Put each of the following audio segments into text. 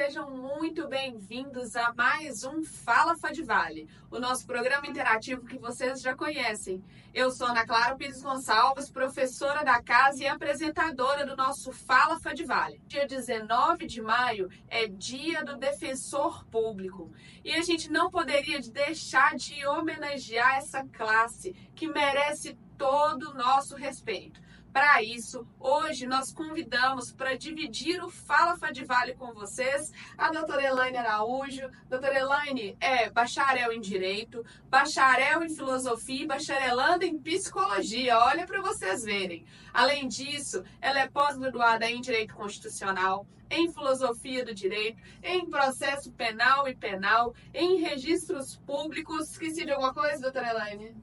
sejam muito bem-vindos a mais um Fala Fadivale, o nosso programa interativo que vocês já conhecem. Eu sou Ana Clara Pires Gonçalves, professora da casa e apresentadora do nosso Fala Fadivale. Dia 19 de maio é Dia do Defensor Público e a gente não poderia deixar de homenagear essa classe que merece todo o nosso respeito. Para isso, hoje nós convidamos para dividir o Fala Fadivale com vocês a doutora Elaine Araújo. Doutora Elaine é bacharel em Direito, bacharel em Filosofia e bacharelanda em Psicologia. Olha para vocês verem. Além disso, ela é pós-graduada em Direito Constitucional, em Filosofia do Direito, em Processo Penal e Penal, em Registros Públicos. Esqueci de alguma coisa, doutora Elaine?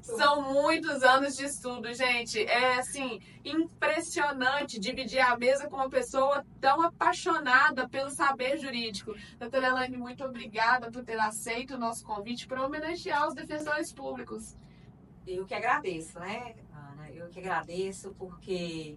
São muitos anos de estudo, gente. É assim, impressionante dividir a mesa com uma pessoa tão apaixonada pelo saber jurídico. Doutora Elaine, muito obrigada por ter aceito o nosso convite para homenagear os defensores públicos. Eu que agradeço, né, Ana? Eu que agradeço porque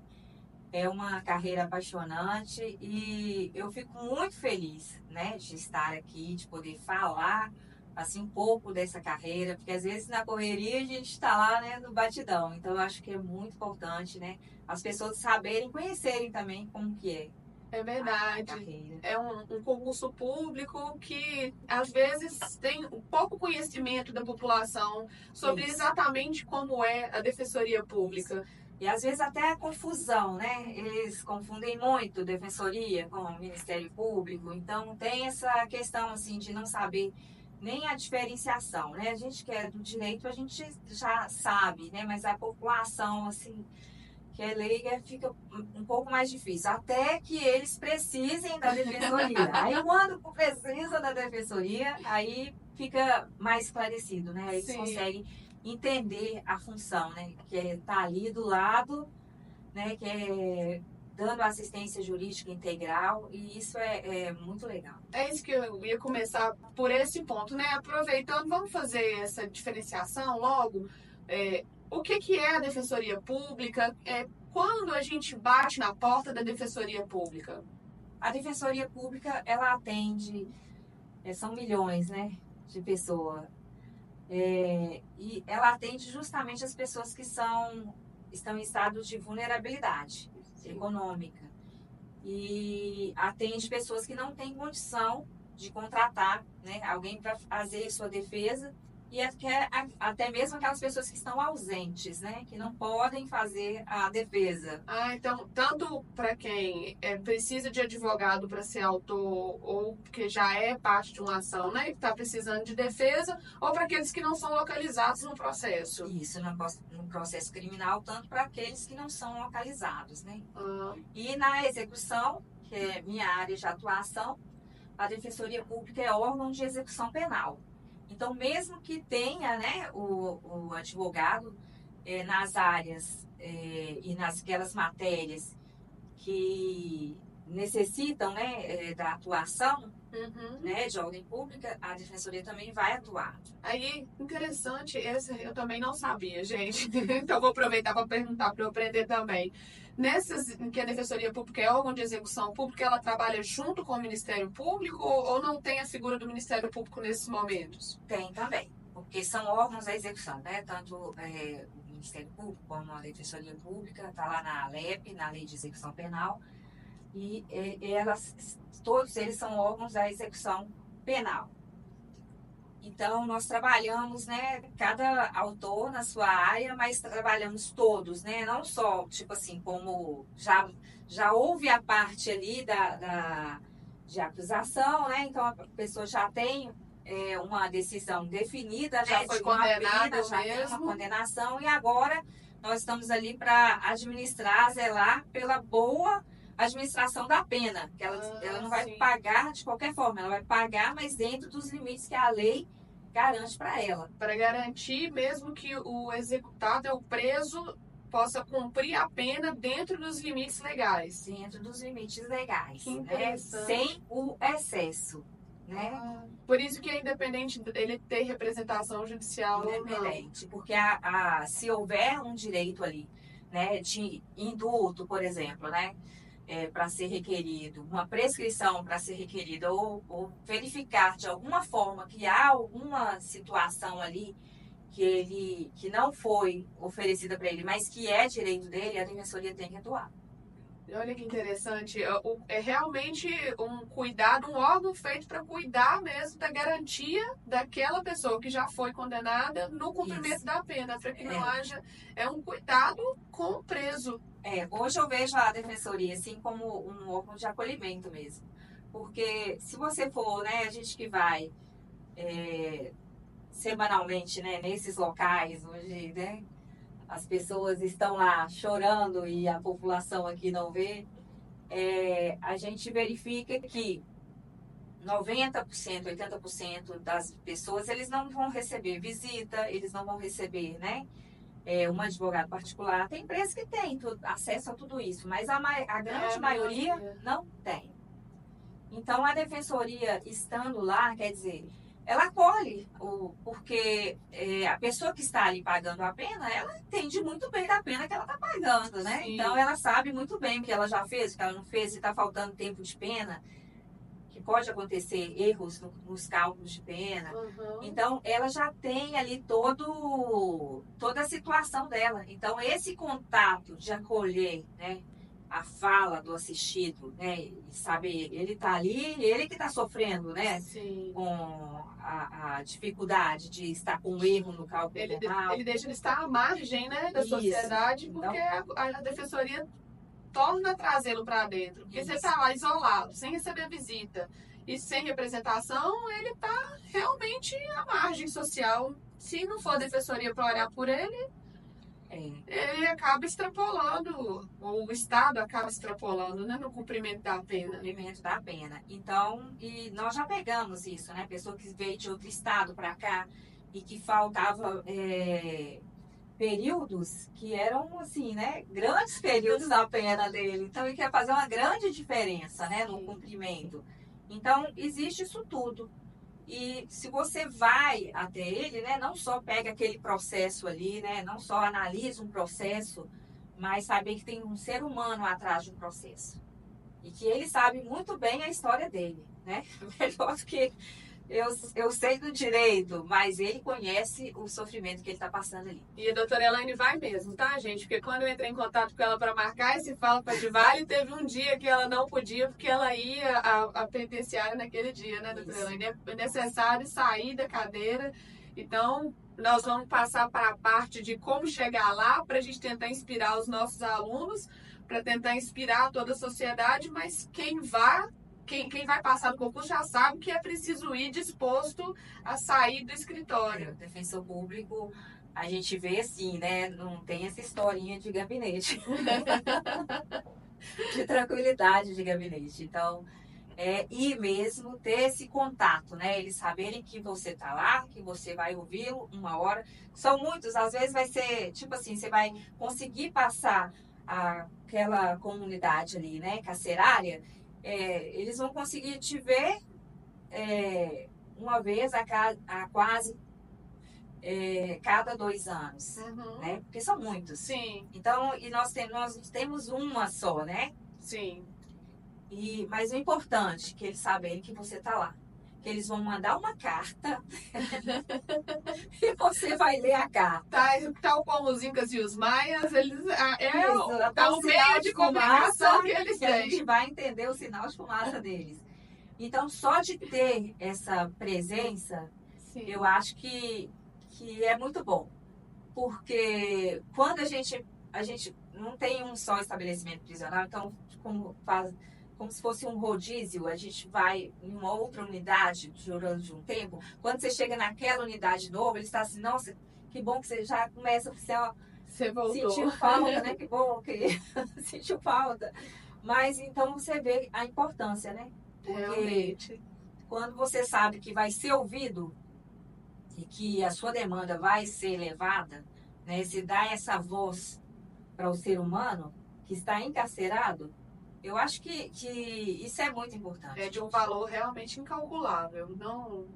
é uma carreira apaixonante e eu fico muito feliz, né, de estar aqui, de poder falar assim um pouco dessa carreira, porque às vezes na correria a gente está lá, né, no batidão. Então eu acho que é muito importante, né, as pessoas saberem, conhecerem também como que é. É verdade. É um concurso público que às vezes tem um pouco conhecimento da população sobre exatamente como é a defensoria pública. E às vezes até a confusão, né? Eles confundem muito defensoria com o Ministério Público. Então tem essa questão assim de não saber nem a diferenciação, né? A gente que é do direito, a gente já sabe, né? Mas a população, assim, que é leiga, fica um pouco mais difícil. Até que eles precisem da defensoria. Aí quando precisa da defensoria, aí fica mais esclarecido, né? Aí eles conseguem entender a função, né? Que é estar ali do lado, né? Que é dando assistência jurídica integral, e isso é muito legal. É isso que eu ia começar por esse ponto, né? Aproveitando, vamos fazer essa diferenciação logo. O que é a Defensoria Pública? Quando a gente bate na porta da Defensoria Pública? A Defensoria Pública, ela atende, são milhões, né, de pessoas. E ela atende justamente as pessoas que estão em estado de vulnerabilidade econômica, e atende pessoas que não têm condição de contratar, né, alguém para fazer sua defesa, e até mesmo aquelas pessoas que estão ausentes, né, que não podem fazer a defesa. Então, tanto para quem precisa de advogado para ser autor, ou que já é parte de uma ação, né, que está precisando de defesa, ou para aqueles que não são localizados no processo. Isso, no processo criminal, tanto para aqueles que não são localizados, né. E na execução, que é minha área de atuação, a Defensoria Pública é órgão de execução penal. Então, mesmo que tenha, né, o advogado nas áreas e nasquelas matérias que necessitam, né, da atuação, né, de ordem pública, a Defensoria também vai atuar. Aí, interessante, esse eu também não sabia, gente. Então, vou aproveitar para perguntar para eu aprender também. Nessas que a Defensoria Pública é órgão de execução pública, ela trabalha junto com o Ministério Público ou não tem a figura do Ministério Público nesses momentos? Tem também, porque são órgãos da execução, né? Tanto o Ministério Público como a Defensoria Pública, está lá na LEP, na Lei de Execução Penal, e todos eles são órgãos da execução penal. Então, nós trabalhamos, né, cada autor na sua área, mas trabalhamos todos, né, não só, tipo assim, como já houve a parte ali de acusação, né, então a pessoa já tem uma decisão definida, já né, foi condenada, já tem uma condenação, e agora nós estamos ali para administrar, zelar pela boa administração da pena, que ela não vai pagar de qualquer forma, ela vai pagar, mas dentro dos limites que a lei garante para ela. Para garantir mesmo que o executado, o preso, possa cumprir a pena dentro dos limites legais. Dentro dos limites legais, que né? Sem o excesso, né? Por isso que é independente dele ter representação judicial. Independente, porque se houver um direito ali, né, de indulto, por exemplo, né? para ser requerido, uma prescrição para ser requerida, ou verificar de alguma forma que há alguma situação ali que não foi oferecida para ele, mas que é direito dele, a defensoria tem que atuar. Olha que interessante. É realmente um cuidado, um órgão feito para cuidar mesmo da garantia daquela pessoa que já foi condenada no cumprimento da pena, para que não haja um cuidado com o preso. Hoje eu vejo a defensoria assim como um órgão de acolhimento mesmo. Porque se você for, né, a gente que vai semanalmente, né, nesses locais onde, né, as pessoas estão lá chorando e a população aqui não vê, a gente verifica que 90%, 80% das pessoas, eles não vão receber visita, eles não vão receber, né, um advogado particular. Tem empresas que têm acesso a tudo isso, mas a grande maioria não tem. Então, a defensoria estando lá, quer dizer, ela acolhe, porque a pessoa que está ali pagando a pena, ela entende muito bem da pena que ela está pagando, né? Sim. Então, ela sabe muito bem o que ela já fez, o que ela não fez, se está faltando tempo de pena, que pode acontecer erros nos cálculos de pena. Uhum. Então, ela já tem ali toda a situação dela. Então, esse contato de acolher, né, a fala do assistido, né, e saber, ele está ali, ele que está sofrendo, né, Sim, com a dificuldade de estar com erro no cálculo penal. Ele deixa de estar à margem, né, da sociedade, porque a defensoria torna a trazê-lo para dentro. Porque você está lá isolado, sem receber visita e sem representação, ele está realmente à margem social. Se não for a defensoria para olhar por ele, ele acaba extrapolando, o Estado acaba extrapolando, né, no cumprimento da pena. Cumprimento da pena. Então, e nós já pegamos isso, né? Pessoa que veio de outro estado para cá e que faltava períodos que eram, assim, né? Grandes períodos da pena dele. Então, ele quer fazer uma grande diferença, né? No cumprimento. Então, existe isso tudo. E se você vai até ele, né, não só pega aquele processo ali, né, não só analisa um processo, mas saber que tem um ser humano atrás de um processo. E que ele sabe muito bem a história dele, né? Melhor do que eu sei do direito, mas ele conhece o sofrimento que ele está passando ali. E a doutora Elaine vai mesmo, tá, gente? Porque quando eu entrei em contato com ela para marcar esse Fala Fadivalli, teve um dia que ela não podia, porque ela ia à penitenciária naquele dia, né, doutora Elaine? É necessário sair da cadeira. Então, nós vamos passar para a parte de como chegar lá, para a gente tentar inspirar os nossos alunos, para tentar inspirar toda a sociedade, mas quem vai passar no concurso já sabe que é preciso ir disposto a sair do escritório. O defensor público, a gente vê assim, né? Não tem essa historinha de gabinete. De tranquilidade de gabinete. Então, ir mesmo, ter esse contato, né? Eles saberem que você tá lá, que você vai ouvi-lo uma hora. São muitos, às vezes vai ser, tipo assim, você vai conseguir passar aquela comunidade ali, né? Carcerária. Eles vão conseguir te ver uma vez a quase cada 2 anos, né? Porque são muitos. Sim. Então, e nós temos uma só, né? Sim. Mas o importante é que eles saberem que você está lá. Que eles vão mandar uma carta e você vai ler a carta. Tal como os Incas e os Maias, eles o meio de comunicação que eles têm. A gente vai entender o sinal de fumaça deles. Então, só de ter essa presença, sim, eu acho que é muito bom. Porque quando a gente não tem um só estabelecimento prisional, então, como se fosse um rodízio, a gente vai em uma outra unidade durante um tempo. Quando você chega naquela unidade nova, ele está assim, nossa, que bom que você já começa a você voltou. Sentiu falta, né? Que bom que sentiu falta. Mas então você vê a importância, né? Porque realmente, quando você sabe que vai ser ouvido e que a sua demanda vai ser levada, né? Se dá essa voz para o ser humano que está encarcerado, eu acho que isso é muito importante. É de um valor realmente incalculável.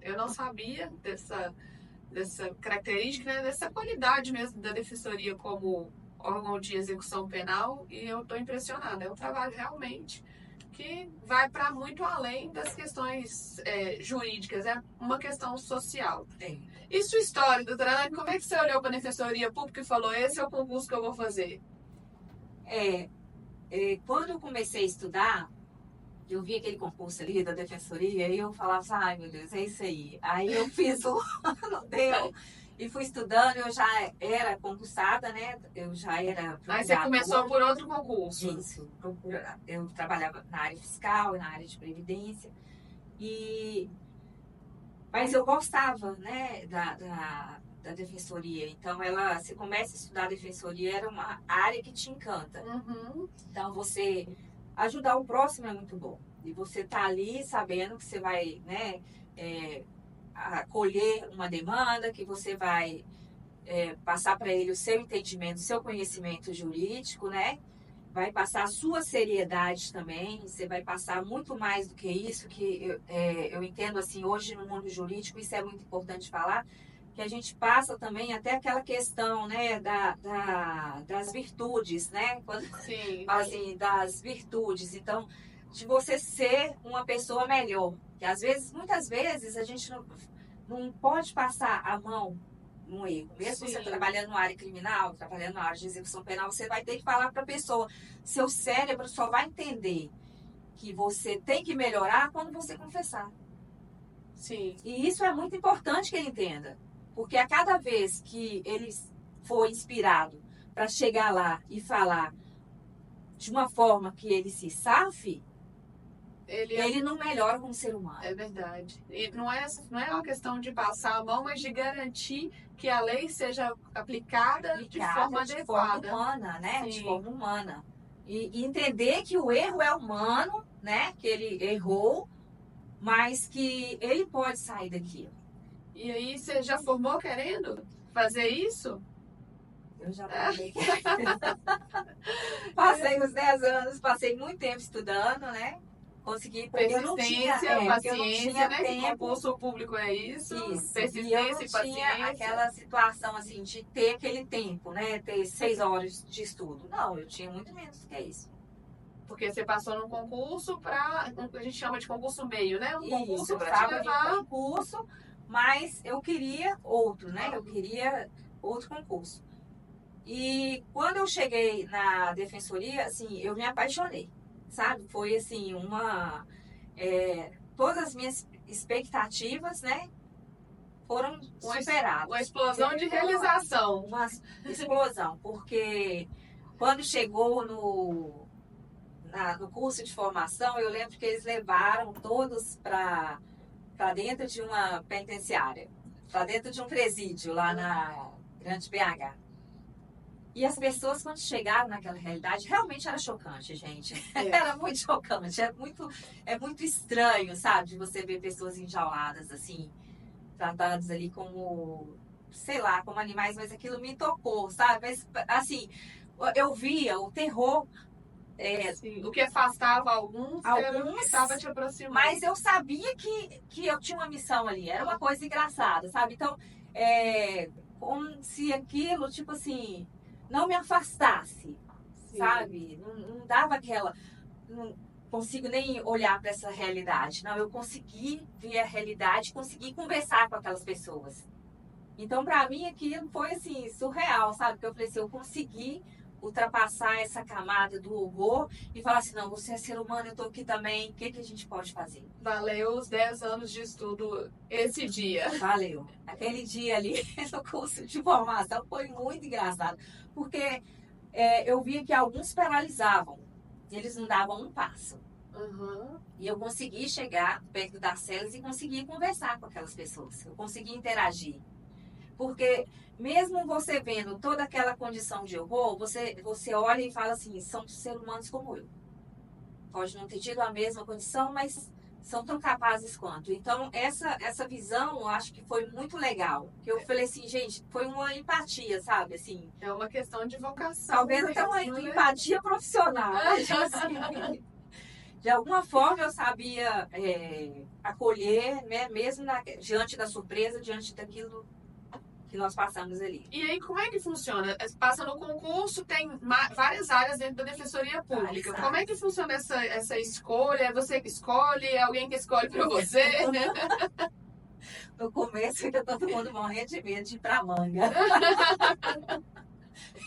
Eu não sabia dessa característica, né, dessa qualidade mesmo da defensoria como órgão de execução penal e eu estou impressionada. É um trabalho realmente que vai para muito além das questões jurídicas, é uma questão social. E sua história, doutora Anne, como é que você olhou para a Defensoria Pública e falou, esse é o concurso que eu vou fazer? Quando eu comecei a estudar, eu vi aquele concurso ali da Defensoria e eu falava, ai meu Deus, é isso aí. Aí eu fiz não deu. E fui estudando, eu já era concursada, né? Eu já era procuradora. Aí você começou por outro concurso. Isso. Eu trabalhava na área fiscal, na área de previdência. Mas eu gostava, né, da defensoria. Então, você começa a estudar a defensoria, era uma área que te encanta. Uhum. Então, você ajudar o próximo é muito bom. E você tá ali sabendo que você vai, né, acolher uma demanda, que você vai passar para ele o seu entendimento, o seu conhecimento jurídico, né? Vai passar a sua seriedade também, você vai passar muito mais do que isso, que eu entendo assim, hoje no mundo jurídico, isso é muito importante falar, que a gente passa também até aquela questão, né, das virtudes, né? Quando Sim. assim, das virtudes, então, de você ser uma pessoa melhor. Que às vezes, muitas vezes, a gente não pode passar a mão no erro. Mesmo Sim. você trabalhando na área criminal, trabalhando na área de execução penal, você vai ter que falar para a pessoa. Seu cérebro só vai entender que você tem que melhorar quando você confessar. Sim. E isso é muito importante que ele entenda. Porque a cada vez que ele for inspirado para chegar lá e falar de uma forma que ele se safe, ele não melhora como ser humano. É verdade. E não é uma questão de passar a mão, mas de garantir que a lei seja aplicada de forma adequada. De forma humana, né? Sim. De forma humana. E entender que o erro é humano, né? Que ele errou, mas que ele pode sair daquilo. E aí, você já formou querendo fazer isso? Eu já falei. Passei uns 10 anos, passei muito tempo estudando, né? Consegui, porque eu não tinha, paciência, né? tempo. Concurso público é isso. Persistência E eu não e paciência. tinha aquela situação assim de ter aquele tempo, né? Ter 6 horas de estudo. Não, eu tinha muito menos do que isso. Porque você passou num concurso para, a gente chama de concurso meio, né? Um concurso para te levar. levar. Um concurso, mas eu queria outro, né? Eu queria outro concurso. E quando eu cheguei na defensoria, assim, eu me apaixonei, sabe? Foi assim, todas as minhas expectativas, né? Foram superadas. Uma explosão de realização. Uma explosão, porque quando chegou no curso de formação, eu lembro que eles levaram todos para dentro de uma penitenciária, para dentro de um presídio lá na Grande BH. E as pessoas, quando chegaram naquela realidade, realmente era chocante, gente. Era muito chocante. É muito estranho, sabe? De você ver pessoas enjauladas, assim, tratadas ali como, sei lá, como animais, mas aquilo me tocou, sabe? Mas, assim, eu via o terror. O que afastava alguns era o que estava te aproximando. Mas eu sabia que eu tinha uma missão ali. Era uma coisa engraçada, sabe? Então, como se aquilo, tipo assim, não me afastasse, sabe? Não dava aquela... Não consigo nem olhar para essa realidade. Não, eu consegui ver a realidade, consegui conversar com aquelas pessoas. Então, para mim, aquilo foi, assim, surreal, sabe? Porque eu falei assim, eu consegui ultrapassar essa camada do horror e falar assim, não, você é ser humano, eu tô aqui também, o que a gente pode fazer? Valeu os 10 anos de estudo esse dia. Valeu. Aquele dia ali no curso de formação foi muito engraçado, porque eu via que alguns paralisavam, eles não davam um passo. Uhum. E eu consegui chegar perto das celas e consegui conversar com aquelas pessoas, eu consegui interagir. Porque mesmo você vendo toda aquela condição de horror, você olha e fala assim, são seres humanos como eu. Pode não ter tido a mesma condição, mas são tão capazes quanto. Então, essa visão, eu acho que foi muito legal. Que eu falei assim, gente, foi uma empatia, sabe? Assim, é uma questão de vocação. Talvez até uma empatia profissional. Assim, de alguma forma eu sabia acolher, né, mesmo diante da surpresa, diante daquilo que nós passamos ali. E aí, como é que funciona? Passa no concurso, tem várias áreas dentro da Defensoria Pública. Como é que funciona essa escolha? É você que escolhe? É alguém que escolhe para você? No começo fica todo mundo morrendo de medo de ir pra Manga.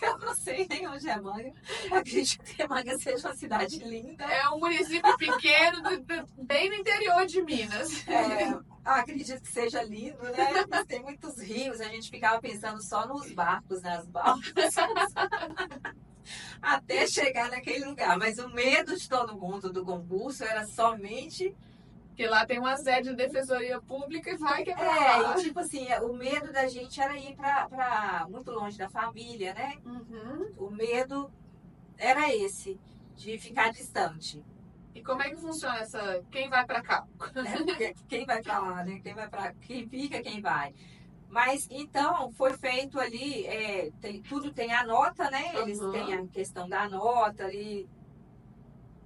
Eu não sei nem onde é Manga. Acredito que Manga seja uma cidade linda. É um município pequeno, bem no interior de Minas. Acredito que seja lindo, né? Mas tem muitos rios, a gente ficava pensando só nos barcos, nas balsas, até chegar naquele lugar. Mas o medo de todo mundo do concurso era somente... Porque lá tem uma sede de Defensoria Pública e vai que é pra lá. E tipo assim, o medo da gente era ir pra muito longe da família, né? Uhum. O medo era esse, de ficar distante. E como é que funciona quem vai pra cá? Quem vai pra lá, né? Quem fica, quem vai. Mas então foi feito ali, tudo tem a nota, né? Eles têm a questão da nota ali.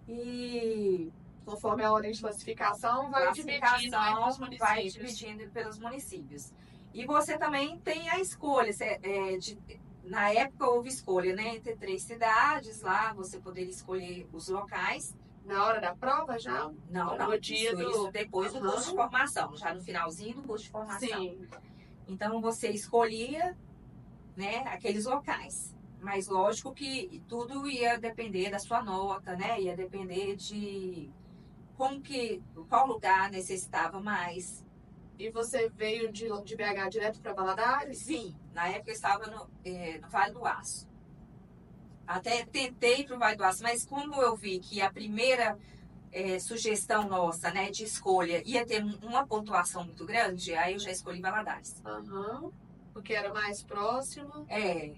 E conforme a ordem de classificação, vai dividindo entre os municípios. Vai dividindo pelos municípios. E você também tem a escolha. Na época houve escolha, né? Entre 3 cidades lá, você poderia escolher os locais. Na hora da prova já? Não. No dia isso depois do curso de formação, já no finalzinho do curso de formação. Sim. Então você escolhia, né, aqueles locais. Mas lógico que tudo ia depender da sua nota, né? Ia depender de qual lugar necessitava mais. E você veio de BH direto para Valadares? Sim, na época eu estava no Vale do Aço. Até tentei para o Vale do Aço, mas como eu vi que a primeira sugestão nossa, né, de escolha ia ter uma pontuação muito grande, aí eu já escolhi Valadares. Porque era mais próximo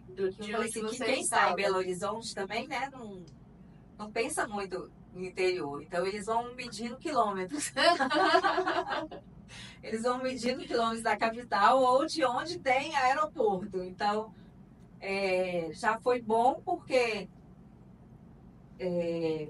de onde você quem está em Belo Horizonte também, né, não pensa muito no interior. Então, eles vão medindo quilômetros. Eles vão medindo quilômetros da capital ou de onde tem aeroporto. Então, já foi bom porque,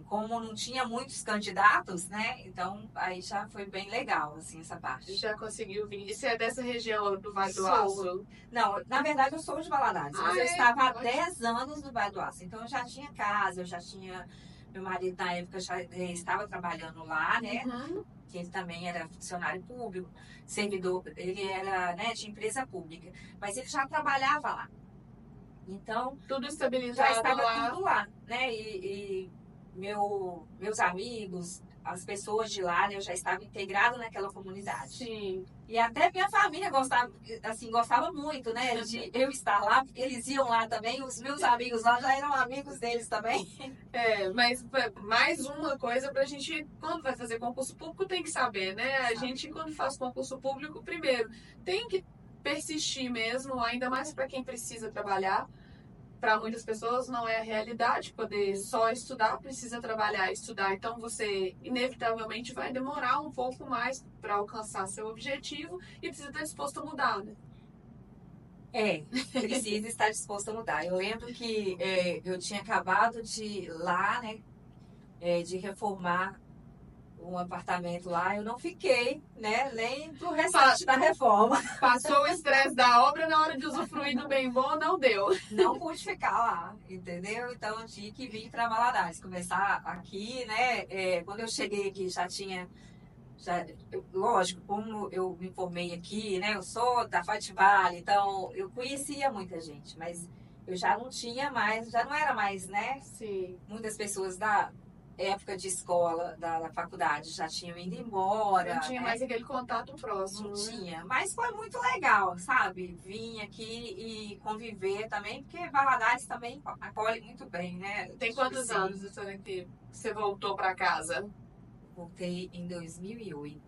como não tinha muitos candidatos, né? Então, aí já foi bem legal, assim, essa parte. Já conseguiu vir. E você é dessa região do Vale do Aço? Não, na verdade, eu sou de Valadares. Mas eu estava há 10 anos no Vale do Aço. Então, eu já tinha casa, eu já tinha... Meu marido, na época, já estava trabalhando lá, né? Que ele também era funcionário público, servidor, ele era, né, de empresa pública. Mas ele já trabalhava lá. Então, tudo estabilizado já estava lá. Tudo lá, né? E meus amigos, as pessoas de lá, né, eu já estava integrado naquela comunidade. Sim. E até minha família gostava muito, né, de eu estar lá, porque eles iam lá também, os meus amigos lá já eram amigos deles também. Mas mais uma coisa pra gente, quando vai fazer concurso público, tem que saber, né? A gente, quando faz concurso público, primeiro, tem que persistir mesmo, ainda mais para quem precisa trabalhar. Para muitas pessoas não é a realidade poder só estudar, precisa trabalhar e estudar. Então você inevitavelmente vai demorar um pouco mais para alcançar seu objetivo e precisa estar disposto a mudar, né? Precisa estar disposto a mudar. Eu lembro que eu tinha acabado de ir lá, né, de reformar um apartamento lá, eu não fiquei, né, nem pro restante da reforma. Passou o estresse da obra, na hora de usufruir do bem bom, não deu. Não pude ficar lá, entendeu? Então eu tinha que vir para Valadares, começar aqui, né? Quando eu cheguei aqui lógico, como eu me formei aqui, né? Eu sou da Fadivale, então eu conhecia muita gente, mas eu já não tinha mais, já não era mais, né? Sim. Muitas pessoas da época de escola, da faculdade, já tinham ido embora. Não tinha mais aquele contato próximo. Não tinha, mas foi muito legal, sabe? Vim aqui e conviver também, porque Valadares também acolhe muito bem, né? Tem quantos anos que você voltou para casa? Voltei em 2008.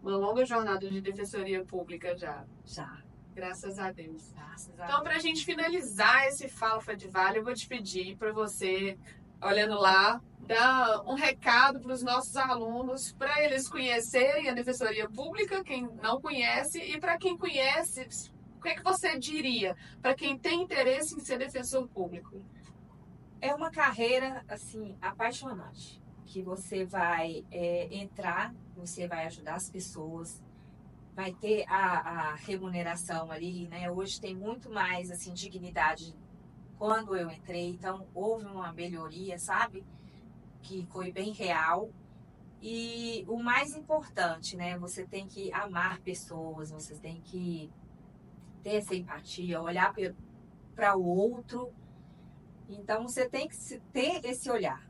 Uma longa jornada de defensoria pública já. Já. Graças a Deus. Graças a Então, para a gente finalizar esse Fala Fadivale, eu vou te pedir para você, olhando lá, dar um recado para os nossos alunos, para eles conhecerem a defensoria pública, quem não conhece, e para quem conhece, o que é que você diria para quem tem interesse em ser defensor público? É uma carreira, assim, apaixonante, que você vai entrar, você vai ajudar as pessoas, vai ter a remuneração ali, né? Hoje tem muito mais, assim, dignidade quando eu entrei, então houve uma melhoria, sabe? Que foi bem real. E o mais importante, né? Você tem que amar pessoas, você tem que ter essa empatia, olhar para o outro. Então, você tem que ter esse olhar,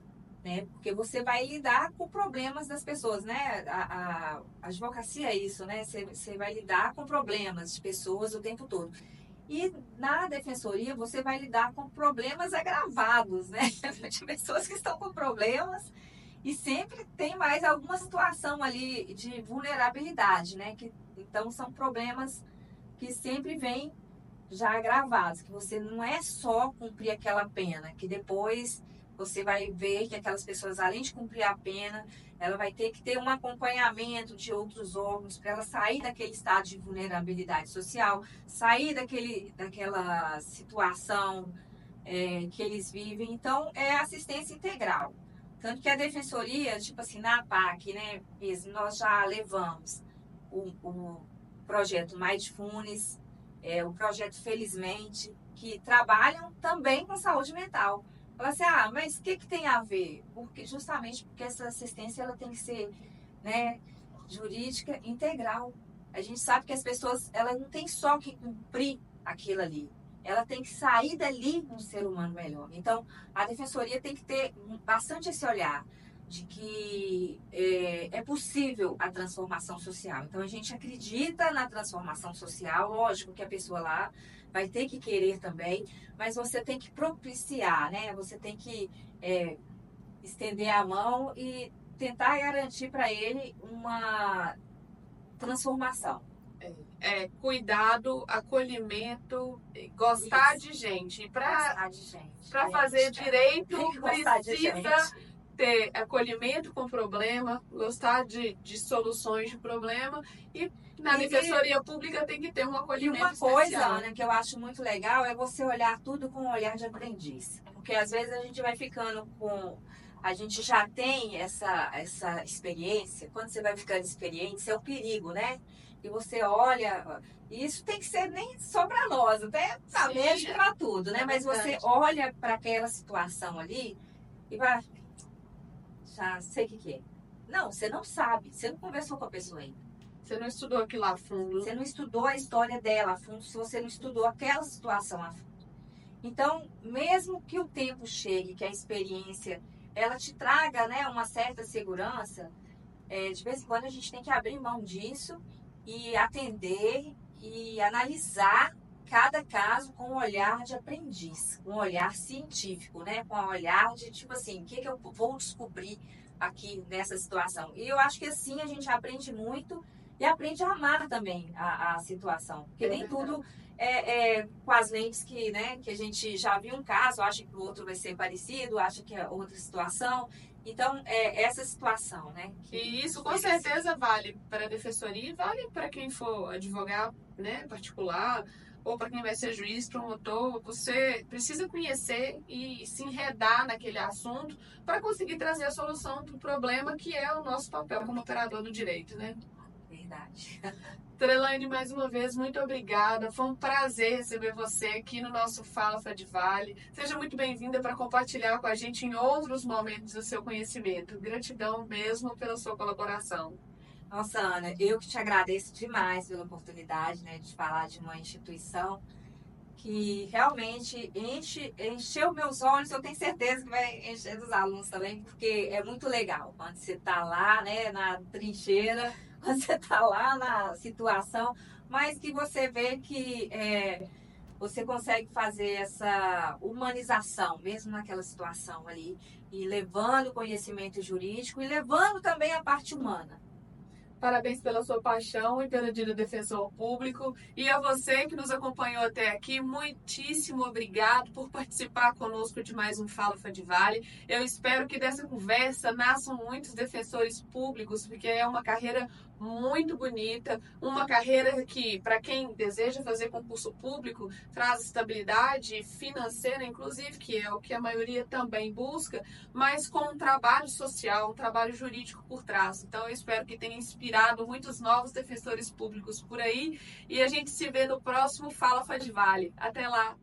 né? Porque você vai lidar com problemas das pessoas, né? A advocacia é isso, né? Você vai lidar com problemas de pessoas o tempo todo. E na defensoria, você vai lidar com problemas agravados, né? De pessoas que estão com problemas e sempre tem mais alguma situação ali de vulnerabilidade, né? Então, são problemas que sempre vêm já agravados, que você não é só cumprir aquela pena, que depois você vai ver que aquelas pessoas, além de cumprir a pena, ela vai ter que ter um acompanhamento de outros órgãos para ela sair daquele estado de vulnerabilidade social, sair daquela situação que eles vivem. Então, é assistência integral. Tanto que a defensoria, tipo assim, na APAC, né, mesmo, nós já levamos o projeto Mindfulness, o projeto Felizmente, que trabalham também com saúde mental. Fala assim, mas o que tem a ver? Justamente porque essa assistência ela tem que ser, né, jurídica integral. A gente sabe que as pessoas elas não têm só que cumprir aquilo ali. Ela tem que sair dali um ser humano melhor. Então, a defensoria tem que ter bastante esse olhar de que é possível a transformação social. Então, a gente acredita na transformação social, lógico que a pessoa lá vai ter que querer também, mas você tem que propiciar, né? Você tem que estender a mão e tentar garantir para ele uma transformação. Cuidado, acolhimento, gostar Isso. de gente. E Gostar de gente. para fazer direito, Tem que gostar de precisa gente. ter acolhimento com problema, gostar de soluções de problema e na defensoria pública tem que ter um E acolhimento uma coisa, especial. Ana, que eu acho muito legal é você olhar tudo com um olhar de aprendiz. Porque às vezes a gente vai ficando com. A gente já tem essa experiência. Quando você vai ficando experiente, isso é um perigo, né? E você olha. E isso tem que ser nem só para nós, até para médico e para tudo, né? Mas você olha para aquela situação ali e vai. Já sei o que é. Não, você não sabe. Você não conversou com a pessoa ainda. Você não estudou aquilo a fundo. Você não estudou a história dela a fundo, se você não estudou aquela situação a fundo. Então, mesmo que o tempo chegue, que a experiência, ela te traga, né, uma certa segurança, de vez em quando a gente tem que abrir mão disso e atender e analisar cada caso com um olhar de aprendiz, com um olhar científico, né, com um olhar de, tipo assim, o que eu vou descobrir aqui nessa situação. E eu acho que assim a gente aprende muito e aprende a amar também a situação. Porque nem tudo com as lentes que, né, que a gente já viu um caso, acha que o outro vai ser parecido, acha que é outra situação. Então, essa situação, né? E isso com certeza vale para a defensoria e vale para quem for advogado, né, particular, ou para quem vai ser juiz, promotor. Você precisa conhecer e se enredar naquele assunto para conseguir trazer a solução do problema, que é o nosso papel como operador do direito, né? Verdade. Trelaine, mais uma vez, muito obrigada. Foi um prazer receber você aqui no nosso Fala Fadivale. Seja muito bem-vinda para compartilhar com a gente em outros momentos do seu conhecimento. Gratidão mesmo pela sua colaboração. Nossa, Ana, eu que te agradeço demais pela oportunidade, né, de falar de uma instituição que realmente encheu meus olhos. Eu tenho certeza que vai encher dos alunos também, porque é muito legal quando você está lá, né, na trincheira, quando você está lá na situação, mas que você vê que você consegue fazer essa humanização, mesmo naquela situação ali, e levando o conhecimento jurídico e levando também a parte humana. Parabéns pela sua paixão e pelo Dia do Defensor Público. E a você que nos acompanhou até aqui, muitíssimo obrigado por participar conosco de mais um Fala Fadivale. Eu espero que dessa conversa nasçam muitos defensores públicos, porque é uma carreira muito bonita, uma carreira que, para quem deseja fazer concurso público, traz estabilidade financeira, inclusive, que é o que a maioria também busca, mas com um trabalho social, um trabalho jurídico por trás. Então, eu espero que tenha inspirado inspirado muitos novos defensores públicos por aí. E a gente se vê no próximo Fala Fadivale. Até lá!